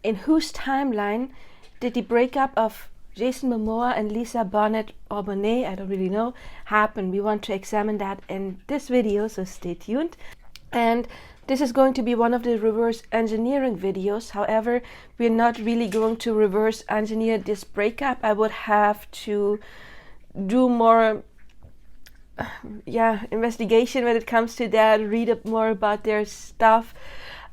in whose timeline did the breakup of Jason Momoa and Lisa Bonet or Bonet, I don't really know, happen? We want to examine that in this video, so stay tuned. And this is going to be one of the reverse engineering videos. However, we're not really going to reverse engineer this breakup. I would have to do more investigation when it comes to that, read up more about their stuff.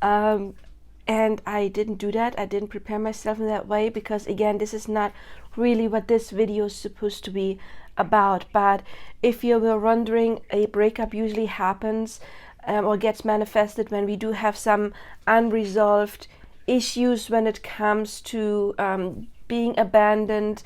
And I didn't do that. I didn't prepare myself in that way because, again, this is not really what this video is supposed to be about. But if you were wondering, a breakup usually happens or gets manifested when we do have some unresolved issues when it comes to being abandoned,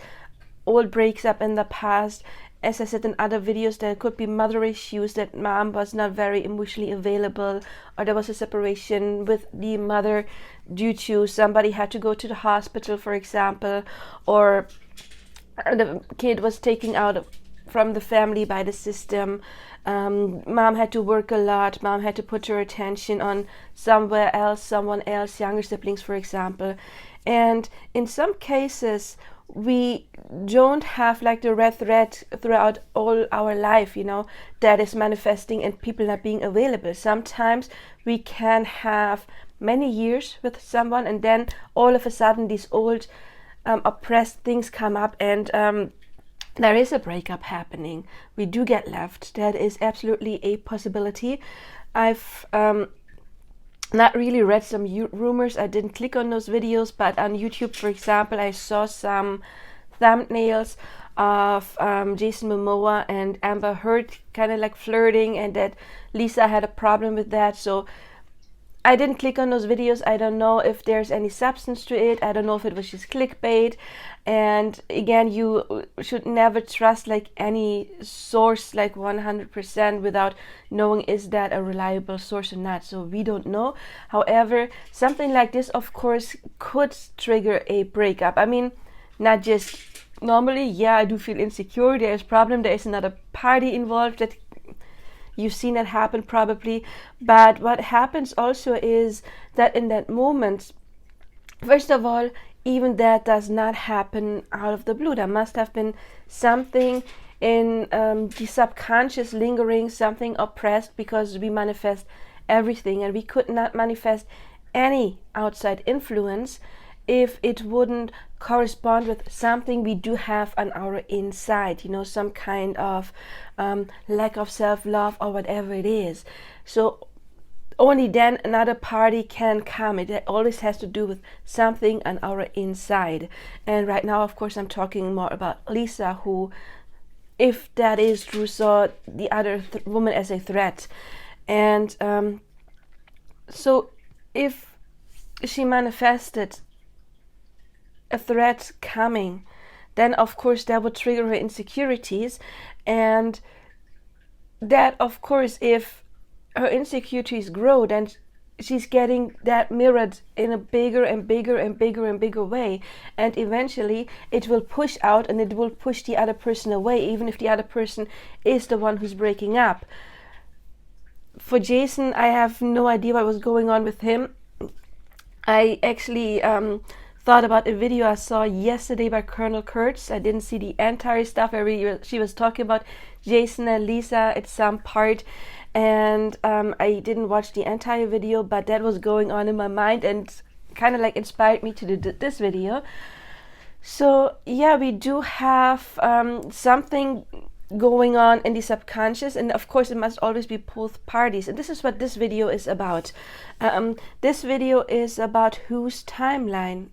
old breaks up in the past. As I said in other videos, there could be mother issues, that mom was not very emotionally available, or there was a separation with the mother due to somebody had to go to the hospital, for example, or the kid was taken out from the family by the system. Mom had to work a lot. Mom had to put her attention on someone else, younger siblings, for example. And in some cases, we don't have like the red thread throughout all our life, that is manifesting and people not being available. Sometimes we can have many years with someone and then all of a sudden these old oppressed things come up and there is a breakup happening. We do get left. That is absolutely a possibility. I've not really read some rumors. I didn't click on those videos, but on YouTube, for example, I saw some thumbnails of Jason Momoa and Amber Heard kind of like flirting, and that Lisa had a problem with that. So I didn't click on those videos. I don't know if there's any substance to it. I don't know if it was just clickbait. And again, you should never trust like any source like 100% without knowing is that a reliable source or not. So we don't know. However, something like this, of course, could trigger a breakup. I mean, not just normally, yeah, I do feel insecure. There's a problem. There is another party involved that you've seen it happen probably. But what happens also is that in that moment, first of all, even that does not happen out of the blue. There must have been something in the subconscious lingering, something oppressed, because we manifest everything and we could not manifest any outside influence if it wouldn't correspond with something we do have on our inside, some kind of lack of self-love or whatever it is. So only then another party can come. It always has to do with something on our inside. And right now, of course, I'm talking more about Lisa, who, if that is true, saw the other woman as a threat. And so if she manifested a threat coming, then of course that would trigger her insecurities. And that, of course, if her insecurities grow, then she's getting that mirrored in a bigger and bigger and bigger and bigger way, and eventually it will push out and it will push the other person away, even if the other person is the one who's breaking up. For Jason, I have no idea what was going on with him. I actually thought about a video I saw yesterday by Colonel Kurtz. I didn't see the entire stuff where she was talking about Jason and Lisa at some part, and I didn't watch the entire video, but that was going on in my mind and kind of like inspired me to do this video. So yeah, we do have something going on in the subconscious, and of course it must always be both parties, and this is what this video is about. This video is about whose timeline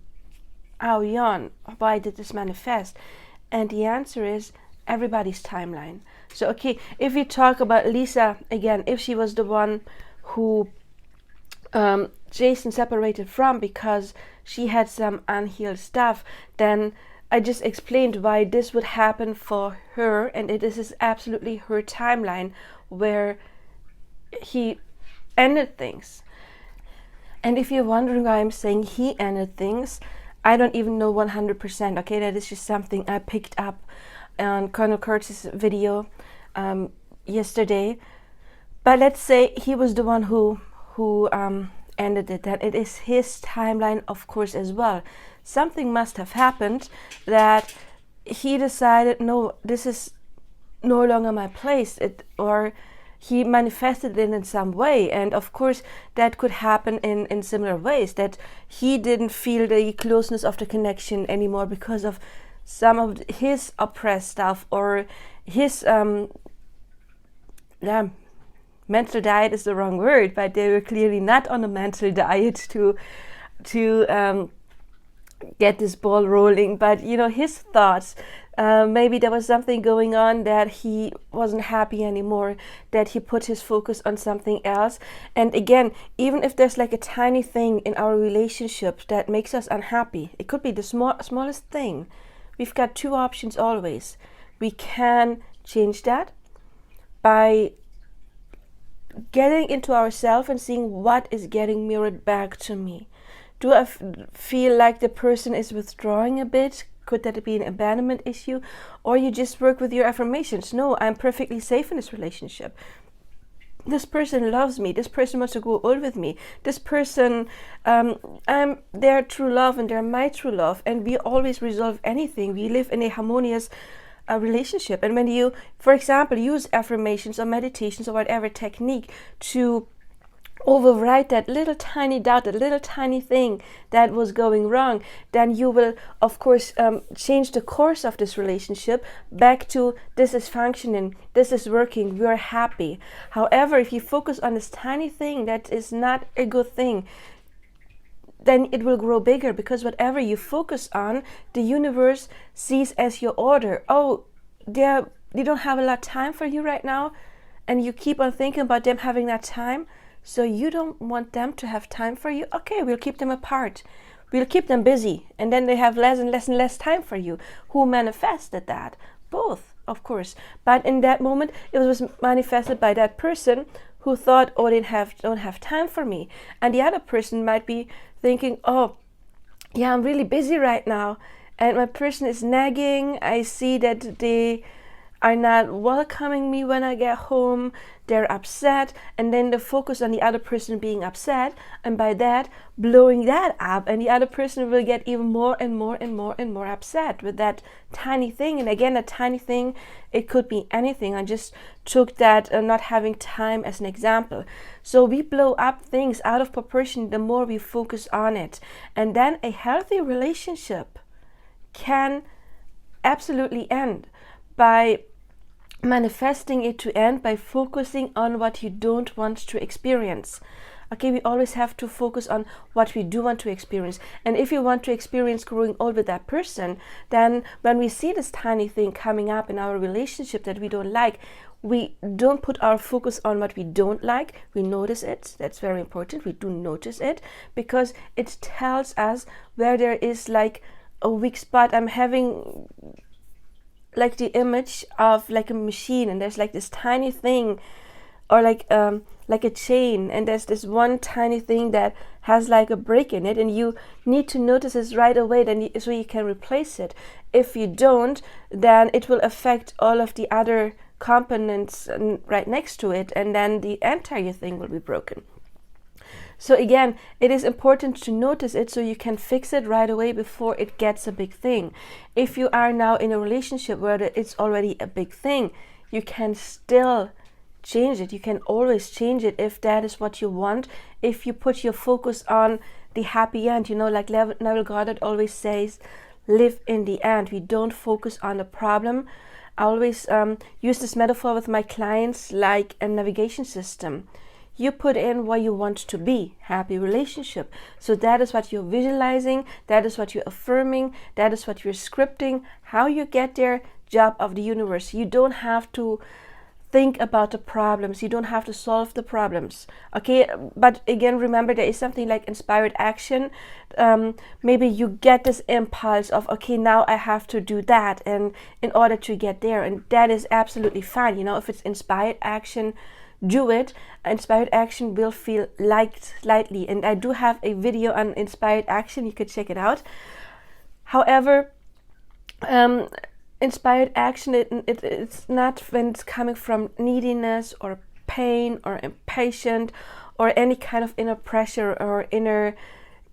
are we on? Why did this manifest? And the answer is everybody's timeline. So okay, if we talk about Lisa again, if she was the one who Jason separated from because she had some unhealed stuff, then I just explained why this would happen for her, and this is absolutely her timeline where he ended things. And if you're wondering why I'm saying he ended things, I don't even know 100%, okay? That is just something I picked up on Colonel Kurtz's video yesterday. But let's say he was the one who ended it, then it is his timeline, of course, as well. Something must have happened that he decided, no, this is no longer my place, or he manifested it in some way. And of course that could happen in similar ways, that he didn't feel the closeness of the connection anymore because of some of his oppressed stuff, or his mental diet is the wrong word, but they were clearly not on a mental diet to get this ball rolling. But his thoughts, maybe there was something going on that he wasn't happy anymore, that he put his focus on something else. And again, even if there's like a tiny thing in our relationship that makes us unhappy, it could be the smallest thing. We've got two options always. We can change that by getting into ourselves and seeing what is getting mirrored back to me. Do I feel like the person is withdrawing a bit? Could that be an abandonment issue? Or you just work with your affirmations. No, I'm perfectly safe in this relationship. This person loves me. This person wants to go on with me. This person, I'm their true love and they're my true love. And we always resolve anything. We live in a harmonious relationship. And when you, for example, use affirmations or meditations or whatever technique to override that little tiny doubt, that little tiny thing that was going wrong, then you will of course change the course of this relationship back to this is functioning, this is working, we are happy. However, if you focus on this tiny thing that is not a good thing, then it will grow bigger, because whatever you focus on, the universe sees as your order. Oh, they don't have a lot of time for you right now, and you keep on thinking about them having that time. So you don't want them to have time for you? Okay, we'll keep them apart. We'll keep them busy. And then they have less and less and less time for you. Who manifested that? Both, of course. But in that moment, it was manifested by that person who thought, oh, they don't have time for me. And the other person might be thinking, oh, yeah, I'm really busy right now. And my person is nagging. I see that they are not welcoming me when I get home. They're upset, and then the focus on the other person being upset, and by that blowing that up, and the other person will get even more and more and more and more upset with that tiny thing. And again, a tiny thing, it could be anything. I just took that not having time as an example. So we blow up things out of proportion the more we focus on it. And then a healthy relationship can absolutely end by manifesting it to end by focusing on what you don't want to experience. Okay, we always have to focus on what we do want to experience. And if you want to experience growing old with that person, then when we see this tiny thing coming up in our relationship that we don't like, we don't put our focus on what we don't like. We notice it. That's very important. We do notice it, because it tells us where there is like a weak spot. I'm having like the image of like a machine, and there's like this tiny thing, or like a chain, and there's this one tiny thing that has like a break in it, and you need to notice this right away, so you can replace it. If you don't, then it will affect all of the other components right next to it, and then the entire thing will be broken. So again, it is important to notice it so you can fix it right away before it gets a big thing. If you are now in a relationship where it's already a big thing, you can still change it. You can always change it if that is what you want. If you put your focus on the happy end, like Neville Goddard always says, live in the end. We don't focus on the problem. I always use this metaphor with my clients like a navigation system. You put in what you want to be, happy relationship. So that is what you're visualizing, that is what you're affirming, that is what you're scripting. How you get there, job of the universe. You don't have to think about the problems. You don't have to solve the problems. Okay, but again, remember, there is something like inspired action. Maybe you get this impulse of, okay, now I have to do that, and in order to get there, and that is absolutely fine. If it's inspired action, do it. Inspired action will feel lightly, and I do have a video on inspired action. You could check it out. However, inspired action, it's not when it's coming from neediness or pain or impatient or any kind of inner pressure or inner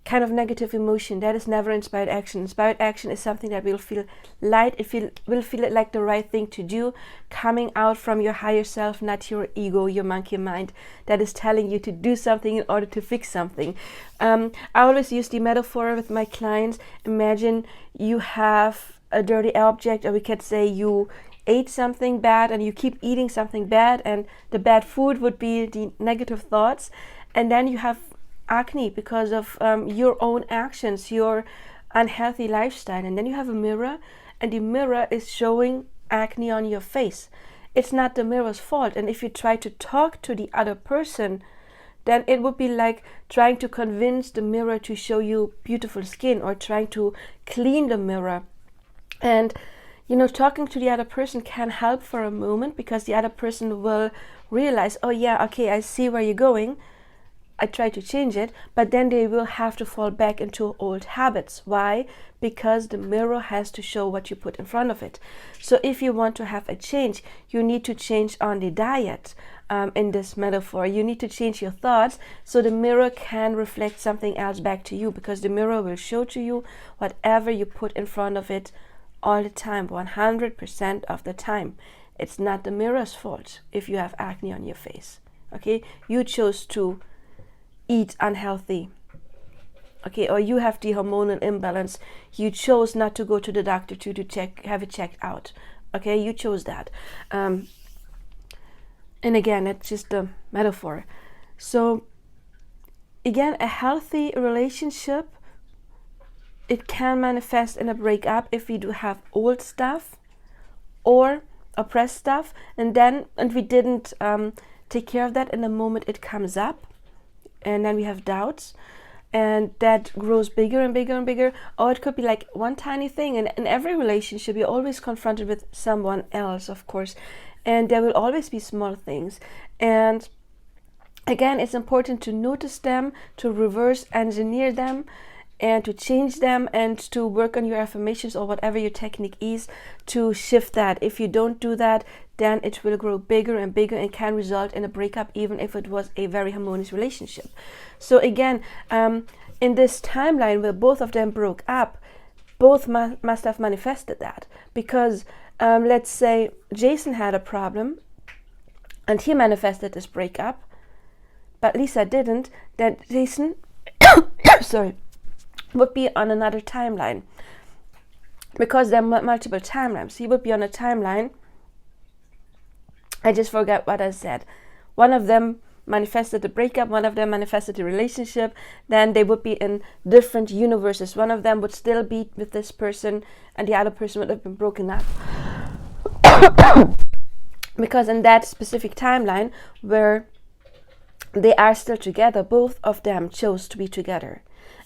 kind of negative emotion. That is never inspired action. Inspired action is something that will feel light. Will feel like the right thing to do, coming out from your higher self, not your ego, your monkey mind, that is telling you to do something in order to fix something. I always use the metaphor with my clients. Imagine you have a dirty object, or we could say you ate something bad and you keep eating something bad, and the bad food would be the negative thoughts, and then you have acne because of your own actions, your unhealthy lifestyle, and then you have a mirror, and the mirror is showing acne on your face. It's not the mirror's fault. And if you try to talk to the other person, then it would be like trying to convince the mirror to show you beautiful skin, or trying to clean the mirror. And talking to the other person can help for a moment, because the other person will realize, oh yeah, okay, I see where you're going, I try to change it, but then they will have to fall back into old habits. Why? Because the mirror has to show what you put in front of it. So if you want to have a change, you need to change on the diet. In this metaphor, you need to change your thoughts so the mirror can reflect something else back to you, because the mirror will show to you whatever you put in front of it all the time, 100% of the time. It's not the mirror's fault if you have acne on your face. Okay, you chose to eat unhealthy, okay, or you have the hormonal imbalance, you chose not to go to the doctor to have it checked out, okay, you chose that. And again, it's just a metaphor. So again, a healthy relationship, it can manifest in a breakup if we do have old stuff or oppressed stuff, and we didn't take care of that in the moment it comes up. And then we have doubts, and that grows bigger and bigger and bigger. Or it could be like one tiny thing. And in every relationship, you're always confronted with someone else, of course, and there will always be small things. And again, it's important to notice them, to reverse engineer them, and to change them, and to work on your affirmations or whatever your technique is to shift that. If you don't do that, then it will grow bigger and bigger and can result in a breakup, even if it was a very harmonious relationship. So again, in this timeline where both of them broke up, both must have manifested that, because let's say Jason had a problem and he manifested this breakup, but Lisa didn't, then Jason sorry, would be on another timeline, because there are multiple timelines. He would be on a timeline, I just forgot what I said. One of them manifested the breakup, one of them manifested the relationship, then they would be in different universes. One of them would still be with this person, and the other person would have been broken up. Because in that specific timeline where they are still together, both of them chose to be together.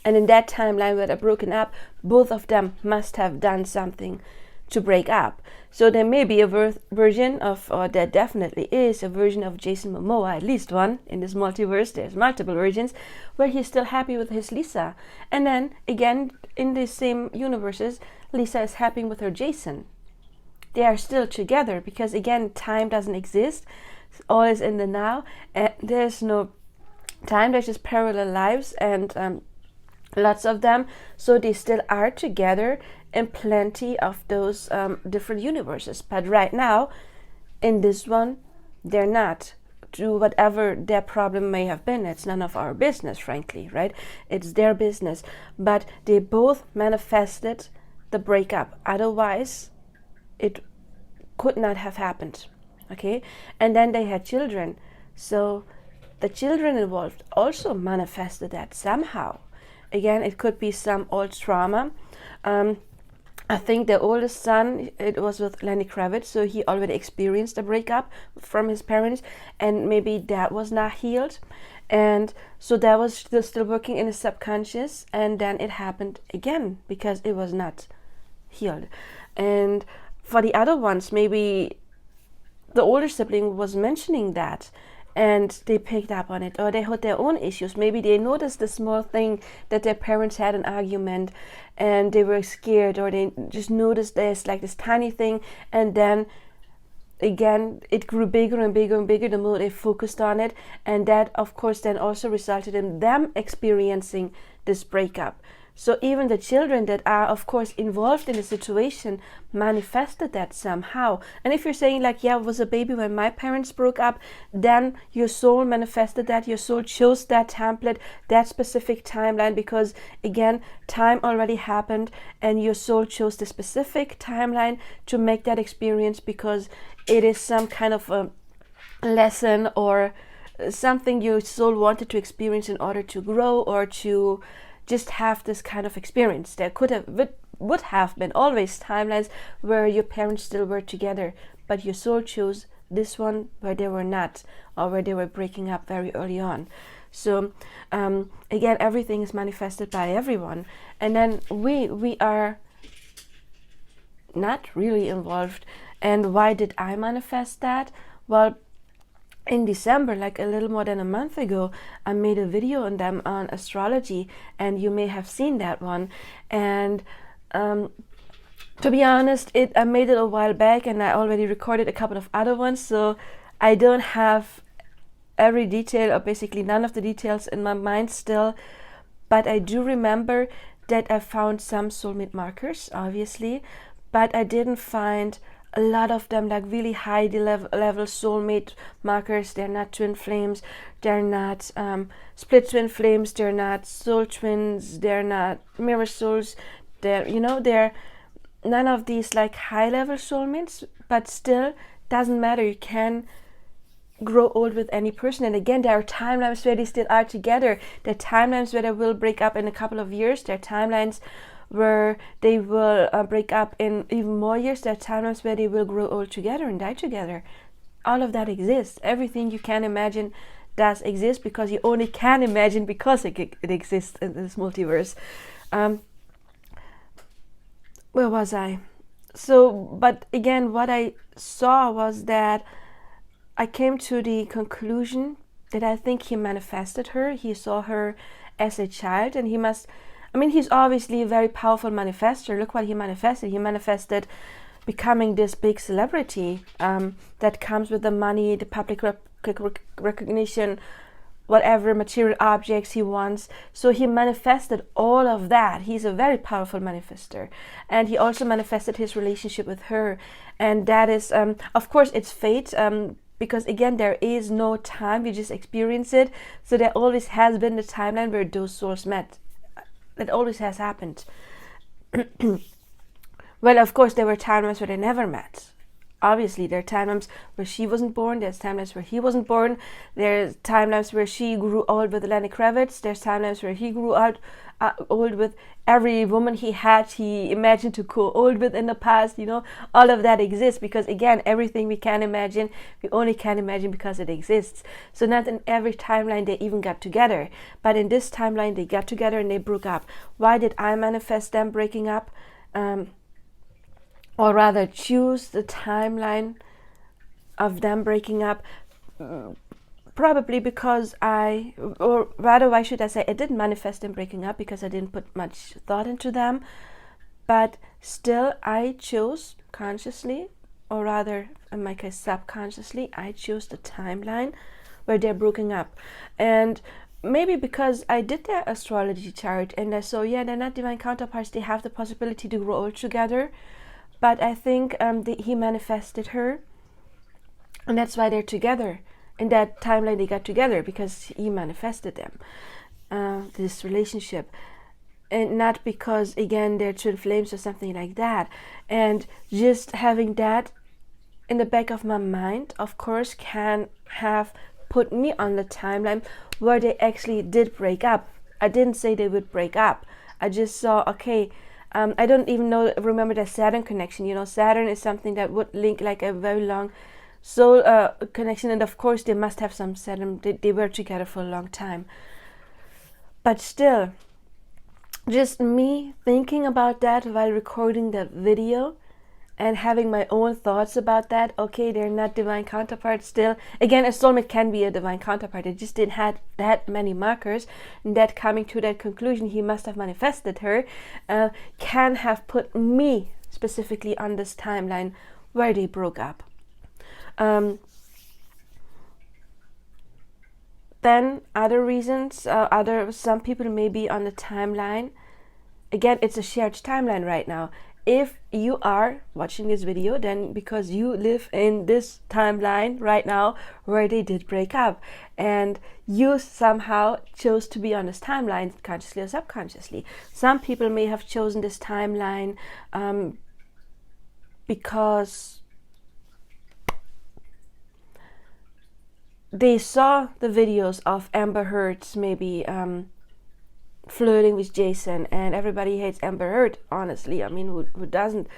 And in that timeline where they're broken up, both of them must have done something to break up. So there may be a version of, or there definitely is a version of Jason Momoa, at least one in this multiverse. There's multiple versions where he's still happy with his Lisa. And then again, in the same universes, Lisa is happy with her Jason. They are still together, because again, time doesn't exist. All is in the now. And there's no time, there's just parallel lives, and lots of them. So they still are together in plenty of those different universes. But right now, in this one, they're not. To whatever their problem may have been, it's none of our business, frankly, right? It's their business. But they both manifested the breakup. Otherwise, it could not have happened, okay? And then they had children. So the children involved also manifested that somehow. Again, it could be some old trauma. I think the oldest son, it was with Lenny Kravitz, so he already experienced a breakup from his parents, and maybe that was not healed. And so that was still working in his subconscious, and then it happened again because it was not healed. And for the other ones, maybe the older sibling was mentioning that, and they picked up on it, or they had their own issues. Maybe they noticed the small thing that their parents had an argument and they were scared, or they just noticed there's like this tiny thing, and then again, it grew bigger and bigger and bigger the more they focused on it, and that of course then also resulted in them experiencing this breakup. So even the children that are of course involved in the situation manifested that somehow. And if you're saying like, yeah, I was a baby when my parents broke up, then your soul manifested that, your soul chose that template, that specific timeline, because again, time already happened and your soul chose the specific timeline to make that experience, because it is some kind of a lesson or something your soul wanted to experience in order to grow or to just have this kind of experience. There would have been always timelines where your parents still were together, but your soul chose this one where they were not, or where they were breaking up very early on. So again, everything is manifested by everyone, and then we are not really involved. And why did I manifest that? Well, in December, like a little more than a month ago, I made a video on them on astrology, and you may have seen that one. And to be honest, I made it a while back, and I already recorded a couple of other ones, so I don't have every detail, or basically none of the details in my mind still, but I do remember that I found some soulmate markers, obviously, but I didn't find a lot of them like really high level soulmate markers. They're not twin flames, they're not split twin flames, they're not soul twins, they're not mirror souls, they're none of these like high level soulmates. But still, doesn't matter, you can grow old with any person. And again, there are timelines where they still are together, there are timelines where they will break up in a couple of years, there are timelines where they will break up in even more years, there are timelines where they will grow old together and die together. All of that exists. Everything you can imagine does exist, because you only can imagine because it exists in this multiverse. Where was I? So, but again, what I saw was that I came to the conclusion that I think he manifested her. He saw her as a child, and he's obviously a very powerful manifester. Look what he manifested. He manifested becoming this big celebrity that comes with the money, the public recognition, whatever material objects he wants. So he manifested all of that. He's a very powerful manifester. And he also manifested his relationship with her. And that is, of course, it's fate. Because again, there is no time, we just experience it. So there always has been the timeline where those souls met. That always has happened. Well, of course, there were timelines where they never met. Obviously, there are timelines where she wasn't born. There's timelines where he wasn't born. There's timelines where she grew old with Lenny Kravitz. There's timelines where he grew old with every woman he imagined to go old with in the past. All of that exists, because again, everything we can imagine, we only can imagine because it exists. So not in every timeline they even got together, but in this timeline they got together and they broke up. Why did I manifest them breaking up? Or rather choose the timeline of them breaking up? Probably because why should I say, I didn't manifest them breaking up because I didn't put much thought into them, but still I chose consciously, or rather in my case subconsciously, I chose the timeline where they're broken up. And maybe because I did their astrology chart and I saw, yeah, they're not divine counterparts, they have the possibility to grow old together. But I think he manifested her, and that's why they're together. In that timeline they got together, because he manifested them, this relationship. And not because, again, they're twin flames or something like that. And just having that in the back of my mind, of course, can have put me on the timeline where they actually did break up. I didn't say they would break up. I just saw, okay, I don't even remember the Saturn connection. Saturn is something that would link like a very long soul connection, and of course they must have some Saturn. They were together for a long time. But still, just me thinking about that while recording that video and having my own thoughts about that. Okay, they're not divine counterparts still. Again, a soulmate can be a divine counterpart. It just didn't have that many markers. And that coming to that conclusion, he must have manifested her, can have put me specifically on this timeline where they broke up. Then other reasons, some people may be on the timeline. Again, it's a shared timeline right now. If you are watching this video, then because you live in this timeline right now where they did break up, and you somehow chose to be on this timeline, consciously or subconsciously. Some people may have chosen this timeline because they saw the videos of Amber Heard's maybe flirting with Jason, and everybody hates Amber Heard, honestly. I mean, who doesn't?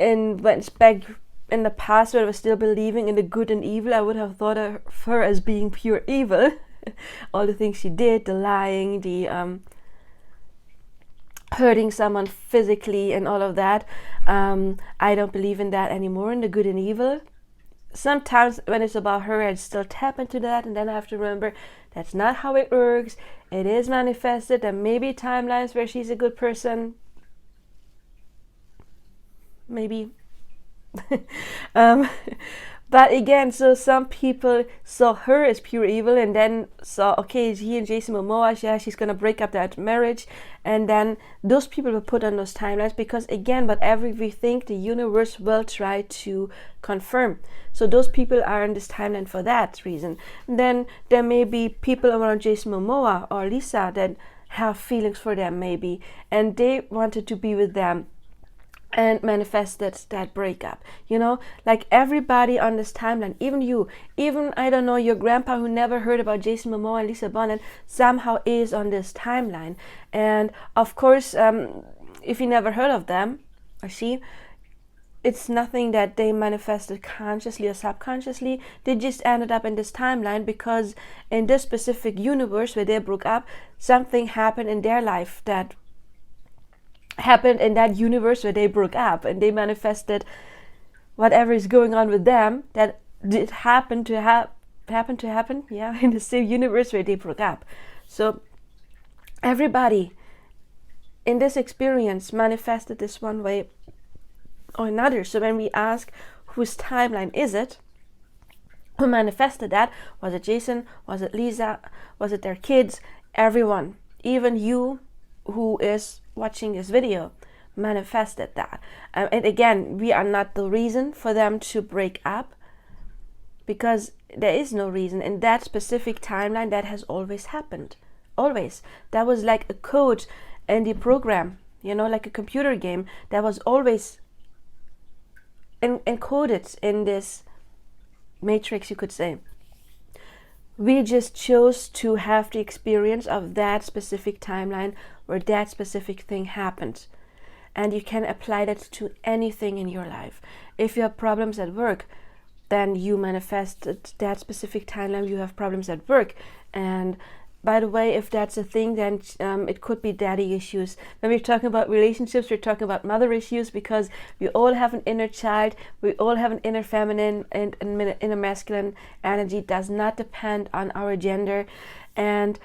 And when back in the past, when I was still believing in the good and evil, I would have thought of her as being pure evil. All the things she did, the lying, the hurting someone physically and all of that. I don't believe in that anymore, in the good and evil. Sometimes when it's about her, I still tap into that, and then I have to remember that's not how it works. It is manifested. There may be timelines where she's a good person. Maybe. But again, so some people saw her as pure evil, and then saw, okay, he and Jason Momoa, yeah, she's gonna break up that marriage, and then those people were put on those timelines because, again, whatever we think, the universe will try to confirm. So those people are in this timeline for that reason. And then there may be people around Jason Momoa or Lisa that have feelings for them, maybe, and they wanted to be with them and manifested that breakup. You know, like everybody on this timeline, even you, even, I don't know, your grandpa who never heard about Jason Momoa and Lisa Bonet, somehow is on this timeline. And of course, if you never heard of them or she, it's nothing that they manifested consciously or subconsciously. They just ended up in this timeline because in this specific universe where they broke up, something happened in their life that happened in that universe where they broke up, and they manifested whatever is going on with them that did happen to happen, yeah, in the same universe where they broke up. So everybody in this experience manifested this one way or another. So when we ask whose timeline is it, who manifested that, was it Jason, was it Lisa, was it their kids? Everyone, even you who is watching this video, manifested that. And again, we are not the reason for them to break up, because there is no reason. In that specific timeline, that has always happened. Always. That was like a code in the program, you know, like a computer game that was always encoded in this matrix, you could say. We just chose to have the experience of that specific timeline where that specific thing happened. And you can apply that to anything in your life. If you have problems at work, then you manifested that specific timeline, you have problems at work. And by the way, if that's a thing, then it could be daddy issues. When we're talking about relationships, we're talking about mother issues, because we all have an inner child, we all have an inner feminine and inner masculine energy. It does not depend on our gender. And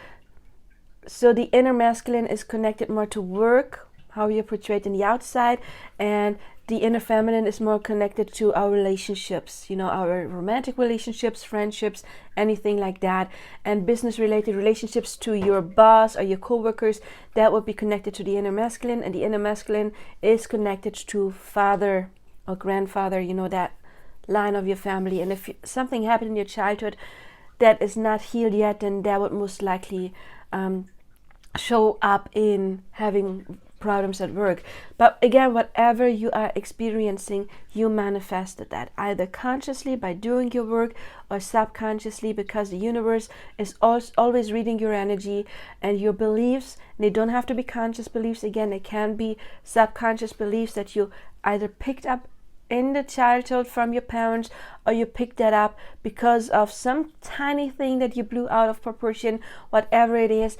so the inner masculine is connected more to work, how you're portrayed in the outside, and the inner feminine is more connected to our relationships, you know, our romantic relationships, friendships, anything like that. And business related relationships to your boss or your co-workers, that would be connected to the inner masculine. And the inner masculine is connected to father or grandfather, you know, that line of your family. And if something happened in your childhood that is not healed yet, then that would most likely show up in having problems at work. But again, whatever you are experiencing, you manifested that either consciously by doing your work, or subconsciously because the universe is always reading your energy and your beliefs. They don't have to be conscious beliefs. Again, they can be subconscious beliefs that you either picked up in the childhood from your parents, or you picked that up because of some tiny thing that you blew out of proportion. Whatever it is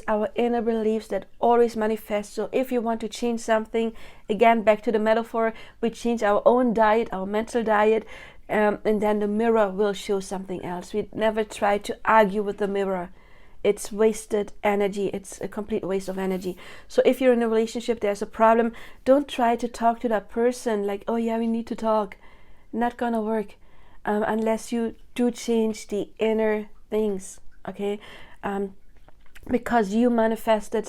our inner beliefs that always manifest. So if you want to change something, again, back to the metaphor, we change our own diet, our mental diet, and then the mirror will show something else. We never try to argue with the mirror. It's wasted energy. It's a complete waste of energy. So if you're in a relationship, there's a problem, don't try to talk to that person like, oh yeah, we need to talk. Not gonna work. unless you do change the inner things, okay? Because you manifested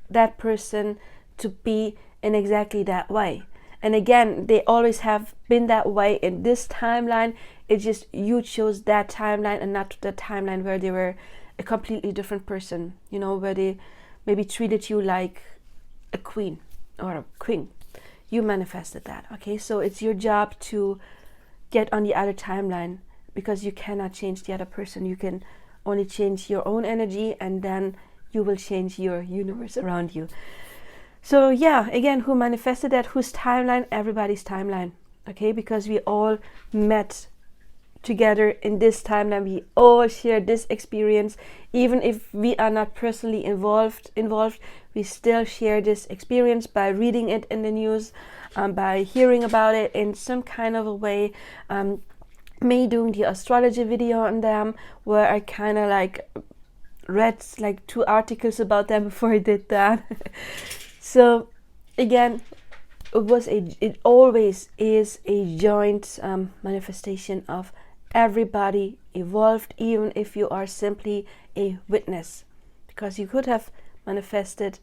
that person to be in exactly that way. And again, they always have been that way in this timeline. It's just you chose that timeline and not the timeline where they were a completely different person, you know, where they maybe treated you like a queen or a king. You manifested that, okay? So it's your job to get on the other timeline, because you cannot change the other person. You can only change your own energy, and then you will change your universe around you. So yeah, again, who manifested that? Whose timeline? Everybody's timeline, okay? Because we all met together in this timeline. We all share this experience. Even if we are not personally involved, we still share this experience by reading it in the news, by hearing about it in some kind of a way. Me doing the astrology video on them, where I kind of like read like 2 articles about them before I did that. So again, it always is a joint manifestation of everybody evolved, even if you are simply a witness, because you could have manifested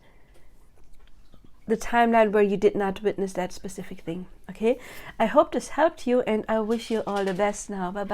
the timeline where you did not witness that specific thing, okay? I hope this helped you, and I wish you all the best now. Bye bye.